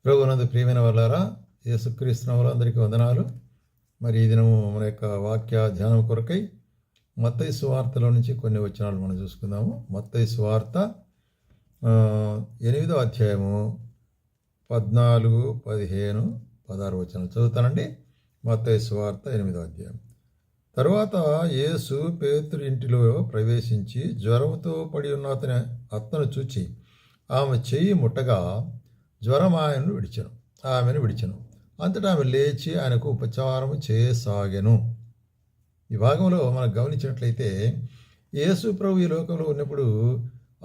ప్రభువునందు ప్రియమైన వాళ్ళారా, యేసుక్రీస్తు వాళ్ళందరికీ వందనాలు. మరి ఈ దినము మన యొక్క వాక్య ధ్యానం కొరకై మత్తయి సువార్తలో నుంచి కొన్ని వచనాలు మనం చూసుకుందాము. మత్తయి సువార్త 8వ అధ్యాయము 14, 15, 16 వచనాలు చదువుతానండి. మత్తయి సువార్త 8వ అధ్యాయం. తరువాత యేసు పేతురు ఇంటిలో ప్రవేశించి జ్వరంతో పడి ఉన్న అతను చూచి ఆమె చెయ్యి ముట్టగా జ్వరం ఆమెను విడిచెను. అంతటా ఆమె లేచి ఆయనకు ఉపచారం చేయసాగెను. ఈ భాగంలో మనం గమనించినట్లయితే యేసు ప్రభు ఈ లోకంలో ఉన్నప్పుడు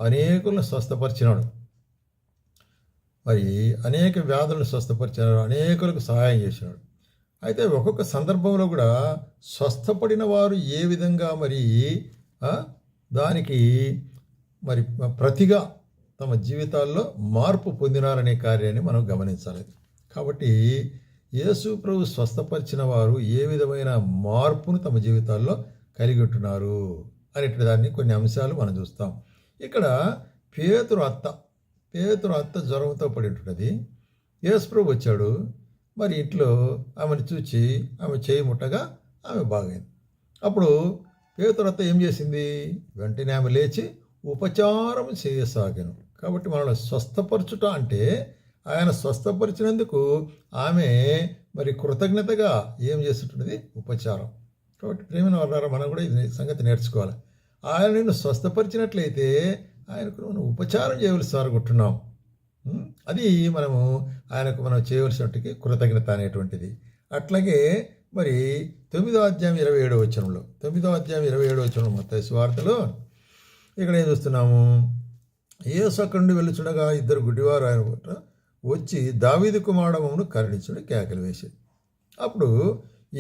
అనేకులను స్వస్థపరిచినాడు. మరి అనేక వ్యాధులను స్వస్థపరిచినాడు, అనేకులకు సహాయం చేసినాడు. అయితే ఒక్కొక్క సందర్భంలో కూడా స్వస్థపడిన వారు ఏ విధంగా దానికి ప్రతిగా తమ జీవితాల్లో మార్పు పొందినారనే కార్యాన్ని మనం గమనించాలి. కాబట్టి యేసు ప్రభు స్వస్థపరిచిన వారు ఏ విధమైన మార్పును తమ జీవితాల్లో కలిగి ఉంటున్నారు అనేటువంటి దాన్ని కొన్ని అంశాలు మనం చూస్తాం. ఇక్కడ పేతురు అత్త జ్వరంతో పడి ఉంటున్నది. యేసు ప్రభు వచ్చాడు. మరి ఇంట్లో ఆమెను చూచి ఆమె చేయి ముట్టగా ఆమె బాగైంది. అప్పుడు పేతురు అత్త ఏం చేసింది? వెంటనే ఆమె లేచి ఉపచారం చేయసాగాను. కాబట్టి మనల్ని స్వస్థపరచుట అంటే ఆయన స్వస్థపరిచినందుకు ఆమె కృతజ్ఞతగా ఏం చేస్తుంటున్నది? ఉపచారం. కాబట్టి ప్రేమైన వాళ్ళారా, మనం కూడా ఇది సంగతి నేర్చుకోవాలి. ఆయన నిన్ను స్వస్థపరిచినట్లయితే ఆయనకు మనం ఉపచారం చేయవలసి అనుకుంటున్నాం. అది మనం చేయవలసినట్టుకి కృతజ్ఞత అనేటువంటిది. అట్లాగే 9వ అధ్యాయం 27వ వచనంలో మత్తయి సువార్తలో ఇక్కడ ఏం చూస్తున్నాము? యేసు అక్కడి నుండి వెళ్ళుచుండగా 2 గుడ్డివారు ఆయన వచ్చి దావీదు కుమారుడమును కరుణించుడు కేకలు వేసాడు. అప్పుడు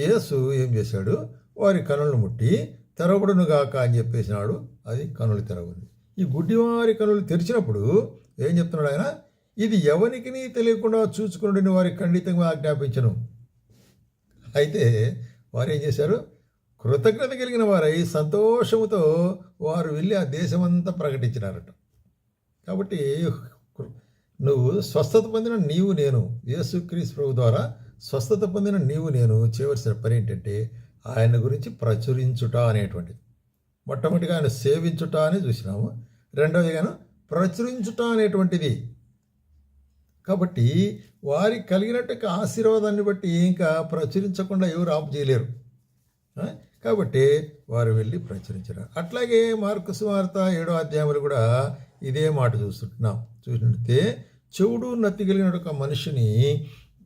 యేసు ఏం చేశాడు? వారి కనులను ముట్టి తెరవబడునుగాక అని చెప్పేసినాడు. అది కనులు తెరవబడింది. ఈ గుడ్డివారి కనులు తెరిచినప్పుడు ఏం చెప్తున్నాడు ఆయన? ఇది ఎవరికి తెలియకుండా చూసుకుని వారికి ఖండితంగా ఆజ్ఞాపించను. అయితే వారు ఏం చేశారు? కృతజ్ఞత కలిగిన వారై సంతోషముతో వారు వెళ్ళి ఆ దేశమంతా ప్రకటించినారట. కాబట్టి నువ్వు స్వస్థత పొందిన నేను యేసుక్రీస్తు ప్రభు ద్వారా స్వస్థత పొందిన నేను చేయవలసిన పని ఏంటంటే ఆయన గురించి ప్రచురించుట అనేటువంటిది. మొట్టమొదటిగా ఆయన సేవించుట అని చూసినాము. రెండవదిగాను ప్రచురించుట అనేటువంటిది. కాబట్టి వారికి కలిగినట్టు ఆశీర్వాదాన్ని బట్టి ఇంకా ప్రచురించకుండా ఎవరు ఆపు చేయలేరు. కాబట్టి వారు వెళ్ళి ప్రచురించారు. అట్లాగే మార్కు సువార్త 7వ అధ్యాయంలో కూడా ఇదే మాట చూసినట్టే చెవుడు నత్తి కలిగిన ఒక మనిషిని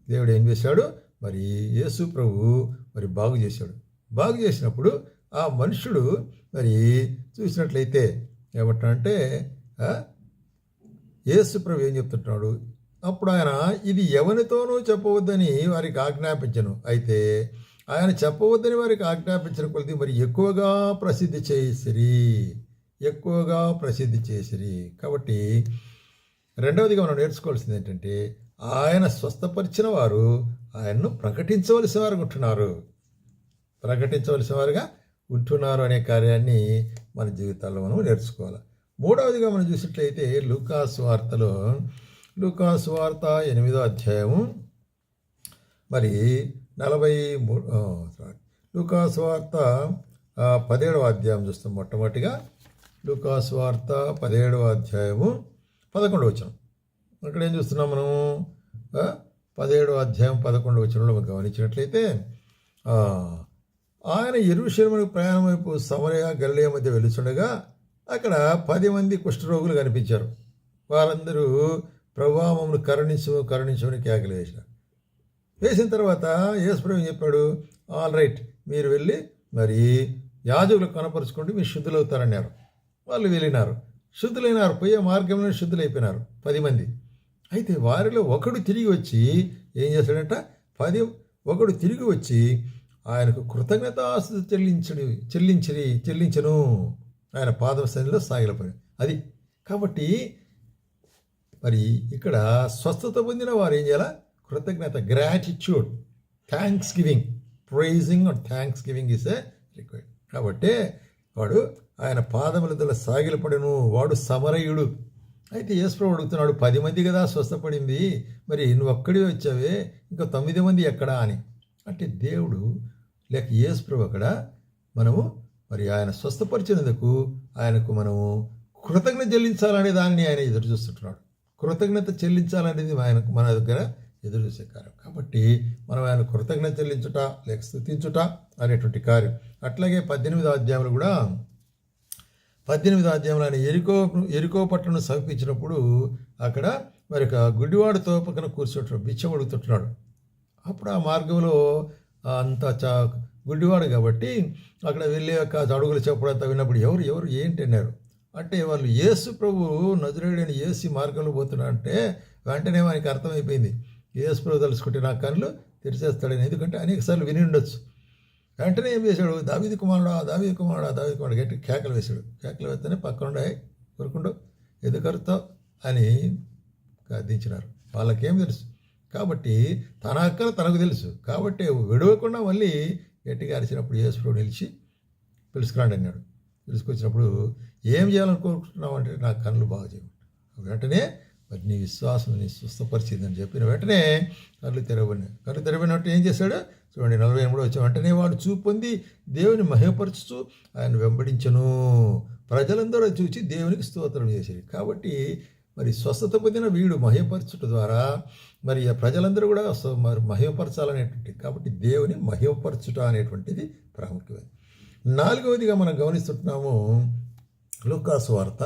దేవుడు ఏం చేశాడు? యేసు ప్రభు బాగు చేశాడు. బాగు చేసినప్పుడు ఆ మనుషుడు చూసినట్లయితే ఏమంటాడంటే యేసు ప్రభు ఏం చెప్తుంటున్నాడు? అప్పుడు ఆయన ఇది ఎవరితోనూ చెప్పవద్దని వారికి ఆజ్ఞాపించను. అయితే ఆయన చెప్పవద్దని వారికి ఆజ్ఞాపించిన కొలది ఎక్కువగా ప్రసిద్ధి చేసిరి. కాబట్టి రెండవదిగా మనం నేర్చుకోవాల్సింది ఏంటంటే ఆయన స్వస్థపరిచిన వారు ఆయన్ను ప్రకటించవలసిన వారుగా ఉంటున్నారు అనే కార్యాన్ని మన జీవితాల్లో మనం నేర్చుకోవాలి. మూడవదిగా మనం చూసినట్లయితే లూకాసు వార్త 8వ అధ్యాయము 43 లూకాసు వార్త 17వ అధ్యాయం చూస్తాం. మొట్టమొదటిగా లూకాసు వార్త 17వ అధ్యాయము 11వ వచనం. అక్కడ ఏం చూస్తున్నాం మనం? 17వ అధ్యాయం 11వ వచనంలో మనం గమనించినట్లయితే ఆయన యెరూషలేమునకు ప్రయాణం వైపు సమరయ గలిలయ మధ్య వెలుచుండగా అక్కడ 10 మంది కుష్ఠరోగులు కనిపించారు. వారందరూ ప్రభువా మమ్మల్ని కరుణించమని కేకలు వేసిన తర్వాత యేసు ప్రభు చెప్పాడు, ఆల్ రైట్, మీరు వెళ్ళి యాజకులకు కనపరుచుకోండి, మీరు శుద్ధులవుతారన్నారు. వాళ్ళు వెళ్ళినారు, శుద్ధులైనారు, పోయే మార్గంలో శుద్ధులైపోయినారు 10 మంది. అయితే వారిలో ఒకడు తిరిగి వచ్చి ఏం చేశాడంట? ఒకడు తిరిగి వచ్చి ఆయనకు కృతజ్ఞతాస్తుతి చెల్లించను. ఆయన పాదం సన్నిధిలో సాగిలపోయాడు. అది కాబట్టి ఇక్కడ స్వస్థత పొందిన వారు ఏం చేయాలా? కృతజ్ఞత, gratitude, thanksgiving, praising and thanksgiving is a required. కాబట్టి వాడు ఆయన పాదముల సాగిలపడెను. వాడు సమరయుడు. అయితే యేసుప్రభు అడుగుతున్నాడు, 10 మంది కదా స్వస్థపడింది, మరి నువ్వు ఒక్కడివే వచ్చావే, ఇంకా 9 మంది ఎక్కడా అని. అంటే దేవుడు లేక యేసుప్రభు అక్కడ మనము మరి ఆయన స్వస్థపరిచినందుకు ఆయనకు మనము కృతజ్ఞత చెల్లించాలనే దాన్ని ఆయన ఎదురు చూస్తుంటున్నాడు. కృతజ్ఞత చెల్లించాలనేది ఆయనకు మన దగ్గర ఎదురు చూసే కార్యం. కాబట్టి మనం ఆయన కృతజ్ఞత చెల్లించుట లేక స్తుతించుట అనేటువంటి కార్యం. అట్లాగే 18వ అధ్యాయంలో కూడా 18వ అధ్యాయంలో ఆయన ఎరికో పట్టణం సమీపించినప్పుడు అక్కడ మరి ఒక గుడ్డివాడితో పక్కన కూర్చుంటున్నాడు, బిచ్చం అడుగుతుంటున్నాడు. అప్పుడు ఆ మార్గంలో అంత గుడ్డివాడు కాబట్టి అక్కడ వెళ్ళి ఒక అడుగులు చెప్పడంతా విన్నప్పుడు ఎవరు ఎవరు ఏంటి అన్నారు. అంటే వాళ్ళు యేసు ప్రభు నజరేయుడైన యేసు మార్గంలో పోతున్నా అంటే వెంటనే ఆయనకి అర్థమైపోయింది, యేసు ప్రభు తలుచుకుంటే నా కళ్ళు తెరిచేస్తాడని. ఎందుకంటే అనేకసార్లు విని ఉండొచ్చు. వెంటనే ఏం చేశాడు, దావీదు కుమారుడా గట్టి కేకలు వేశాడు. కేకలు వేస్తేనే పక్కనుండే కొరుకుండు ఎందుకు అరుతావు అని దించినారు. వాళ్ళకేం తెలుసు కాబట్టి తన అక్కలు తనకు తెలుసు కాబట్టి విడవకుండా మళ్ళీ గట్టిగా అరిచినప్పుడు యేసు ప్రభు నిలిచి పిలుచుకురాండి అన్నాడు. పిలుచుకొచ్చినప్పుడు ఏం చేయాలనుకుంటున్నావు అంటే నా కళ్ళు బాగా చేయమంటాడు. వెంటనే మరి నీ విశ్వాసం నీ స్వస్థపరిచిందని చెప్పిన వెంటనే కళ్ళు తెరవబడినట్టు ఏం చేశాడు చూడండి. 43 వచ్చే వెంటనే వాడు చూపు పొంది దేవుని మహిమపరచుతూ ఆయన వెంబడించను. ప్రజలందరూ చూచి దేవునికి స్తోత్రం చేశారు. కాబట్టి మరి స్వస్థత పొందిన వీడు మహిమపరచుట ద్వారా మరి ప్రజలందరూ కూడా మరి మహిమపరచాలనేటువంటి, కాబట్టి దేవుని మహిమపరచుట అనేటువంటిది ప్రాముఖ్యమైనది. 4వదిగా మనం గమనిస్తుంటున్నాము లూకాసు వార్త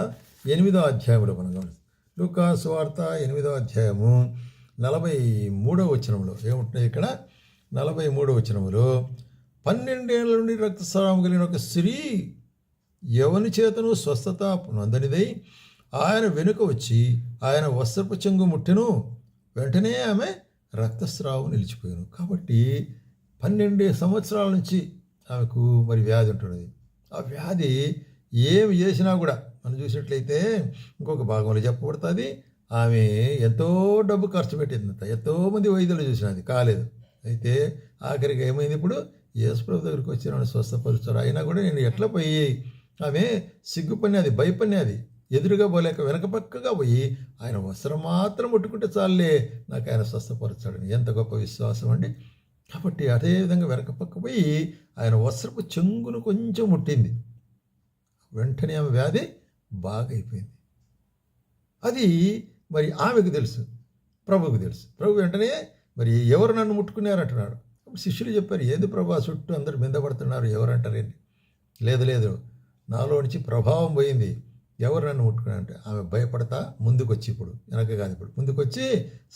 8వ అధ్యాయంలో మనం గమనిస్తాం. లూకాసు వార్త 8వ అధ్యాయము 43వ వచనంలో ఏముంటున్నాయి ఇక్కడ 43వ వచనములో 12 ఏళ్ల నుండి రక్తస్రావం కలిగిన ఒక స్త్రీ ఎవని చేతను స్వస్థత నొందనిదై ఆయన వెనుక వచ్చి ఆయన వస్త్రపు చెంగు ముట్టెను, వెంటనే ఆమె రక్తస్రావం నిలిచిపోయాను. కాబట్టి 12 సంవత్సరాల నుంచి ఆమెకు మరి వ్యాధి ఉంటున్నది. ఆ వ్యాధి ఏమి చేసినా కూడా మనం చూసినట్లయితే ఇంకొక భాగంలో చెప్పబడుతుంది, ఆమె ఎంతో డబ్బు ఖర్చు పెట్టిందంట, ఎంతోమంది వైద్యులు చూసినది కాలేదు. అయితే ఆఖరికి ఏమైంది, ఇప్పుడు యేసు ప్రభు దగ్గరికి వచ్చి నన్ను స్వస్థపరుస్తారు, అయినా కూడా నేను ఎట్లా పోయి, ఆమె సిగ్గుపడినది భయపడినది, ఎదురుగా పోలేక వెనక పక్కగా పోయి ఆయన వస్త్రం మాత్రం ముట్టుకుంటే చాలే నాకు ఆయన స్వస్థపరచాడని. ఎంత గొప్ప విశ్వాసం అండి. కాబట్టి అదేవిధంగా వెనక పక్క పోయి ఆయన వస్త్రపు చెంగును కొంచెం ముట్టింది, వెంటనే ఆమె వ్యాధి బాగా అయిపోయింది. అది మరి ఆమెకు తెలుసు, ప్రభువుకు తెలుసు. ప్రభు వెంటనే మరి ఎవరు నన్ను ముట్టుకున్నారంటున్నాడు. అప్పుడు శిష్యులు చెప్పారు, ఏది ప్రభు ఆ చుట్టూ అందరూ మిందపడుతున్నారు, ఎవరంటారేంటి? లేదు నాలో నుంచి ప్రభావం పోయింది, ఎవరు నన్ను ముట్టుకున్నారంటే ఆమె భయపడతా ముందుకు వచ్చి, ఇప్పుడు వెనక కాదు ఇప్పుడు ముందుకు వచ్చి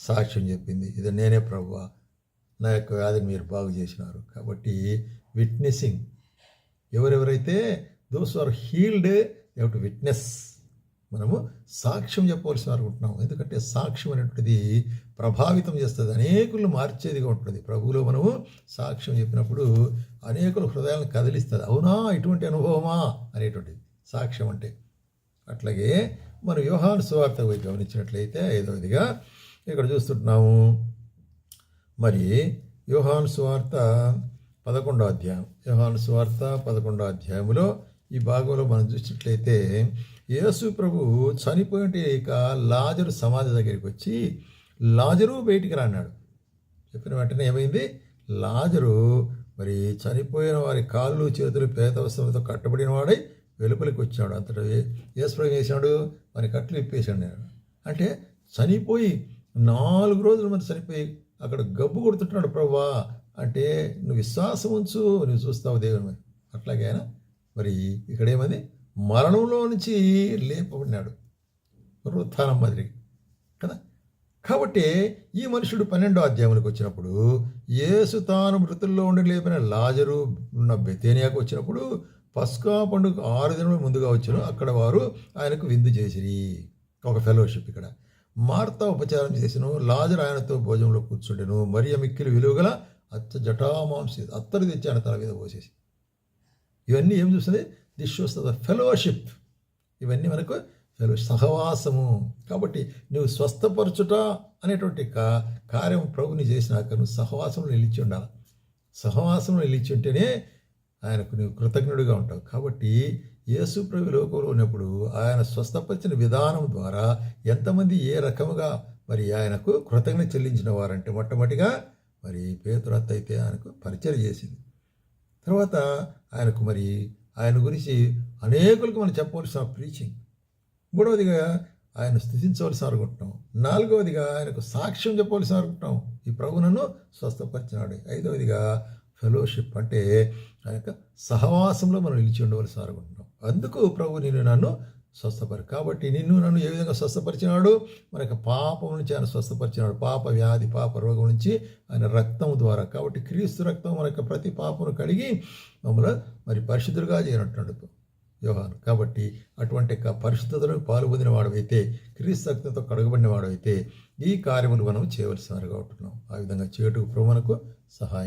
సాక్ష్యం చెప్పింది, ఇది నేనే ప్రభువా, నా యొక్క వ్యాధిని మీరు బాగు చేసినారు. కాబట్టి విట్నెసింగ్, ఎవరెవరైతే those are healed you to witness, మనము సాక్ష్యం చెప్పవలసిన అనుకుంటున్నాం. ఎందుకంటే సాక్ష్యం అనేటువంటిది ప్రభావితం చేస్తుంది, అనేకులను మార్చేదిగా ఉంటుంది. ప్రభువులో మనము సాక్ష్యం చెప్పినప్పుడు అనేకుల హృదయాలను కదిలిస్తుంది. అవునా ఇటువంటి అనుభవమా అనేటువంటిది సాక్ష్యం అంటే. అట్లాగే మనం యోహాను సువార్త గమనించినట్లయితే 5వదిగా ఇక్కడ చూస్తుంటున్నాము. మరి యోహాను సువార్త 11వ అధ్యాయం, యోహాను సువార్త 11వ అధ్యాయంలో ఈ భాగంలో మనం చూసినట్లయితే యేసు ప్రభు చనిపోయిక లాజరు సమాధి దగ్గరికి వచ్చి లాజరు బయటికి రాన్నాడు. చెప్పిన వెంటనే ఏమైంది, లాజరు మరి చనిపోయిన వారి కాళ్ళు చేతులు పేద వస్త్రంతో కట్టబడిన వాడై వెలుపలికి వచ్చాడు. అంతటా యేసు ప్రభు చేశాడు, మరి కట్లు ఇప్పేశాడు. అంటే చనిపోయి 4 రోజుల మంది చనిపోయి అక్కడ గబ్బు కొడుతుంటున్నాడు. ప్రభువా అంటే నువ్వు విశ్వాసం ఉంచు, నువ్వు చూస్తావు దేవుని మీద. అట్లాగే ఆయన మరి ఇక్కడ ఏమది మరణంలో నుంచి లేపబడినాడు, పునరుత్థానం మాదిరి కదా. కాబట్టి ఈ మనుషుడు 12వ అధ్యాయంలోకి వచ్చినప్పుడు యేసు తాను మృతుల్లో ఉండి లేపిన లాజరు ఉన్న బెతేనియాకు వచ్చినప్పుడు పస్కా పండుగ 6 దినముల ముందుగా వచ్చాను. అక్కడ వారు ఆయనకు విందు చేసిరి, ఒక ఫెలోషిప్. ఇక్కడ మార్తా ఉపచారం చేసిను, లాజరు ఆయనతో భోజనంలో కూర్చుండెను. మరియ మిక్కిలి విలువగల జటామాంసి అత్తరు తెచ్చి ఆయన తల మీద పోసేసి. ఇవన్నీ ఏం చూస్తుంది, దిస్ షోస్ ద ఫెలోషిప్. ఇవన్నీ మనకు సహవాసము. కాబట్టి నువ్వు స్వస్థపరచుట అనేటువంటి కార్యం ప్రభుని చేసినాక నువ్వు సహవాసంలో నిలిచి ఉండాలి. సహవాసంలో నిలిచి ఉంటేనే ఆయనకు నువ్వు కృతజ్ఞుడిగా ఉంటావు. కాబట్టి యేసు ప్రభు లోకంలో ఉన్నప్పుడు ఆయన స్వస్థపరిచిన విధానం ద్వారా ఎంతమంది ఏ రకముగా మరి ఆయనకు కృతజ్ఞత చెల్లించిన వారంటే మొట్టమొదటిగా మరి పేతురత్త అయితే ఆయనకు పరిచయం చేసింది. తర్వాత ఆయనకు మరి ఆయన గురించి అనేకులకు మనం చెప్పవలసిన ప్రీచింగ్. మూడవదిగా ఆయన స్థుతించవలసి అనుకుంటున్నాం. నాలుగవదిగా ఆయనకు సాక్ష్యం చెప్పవలసి అనుకుంటున్నాం, ఈ ప్రభు నన్ను స్వస్థపరిచినాడు. ఐదవదిగా ఫెలోషిప్, అంటే ఆ యొక్క సహవాసంలో మనం నిలిచి ఉండవలసి అనుకుంటున్నాం. అందుకు ప్రభు నిన్ను నన్ను కాబట్టి నిన్ను నన్ను ఏ విధంగా స్వస్థపరిచినాడు? మన యొక్క పాపం నుంచి ఆయన స్వస్థపరిచినాడు. పాప వ్యాధి, పాప రోగం నుంచి ఆయన రక్తం ద్వారా. కాబట్టి క్రీస్తు రక్తం మన యొక్క ప్రతి పాపను కడిగి మమ్మల్ని మరి పరిశుద్ధులుగా చేయనట్టు యోహాను. కాబట్టి అటువంటి పరిశుద్ధతలో పాల్పొందిన వాడవైతే, క్రీస్తు రక్తంతో కడగబడిన వాడవైతే ఈ కార్యములు మనం చేయవలసిన వారుగా ఉంటున్నాం. ఆ విధంగా చేటుకు ప్రభు మనకు సహాయం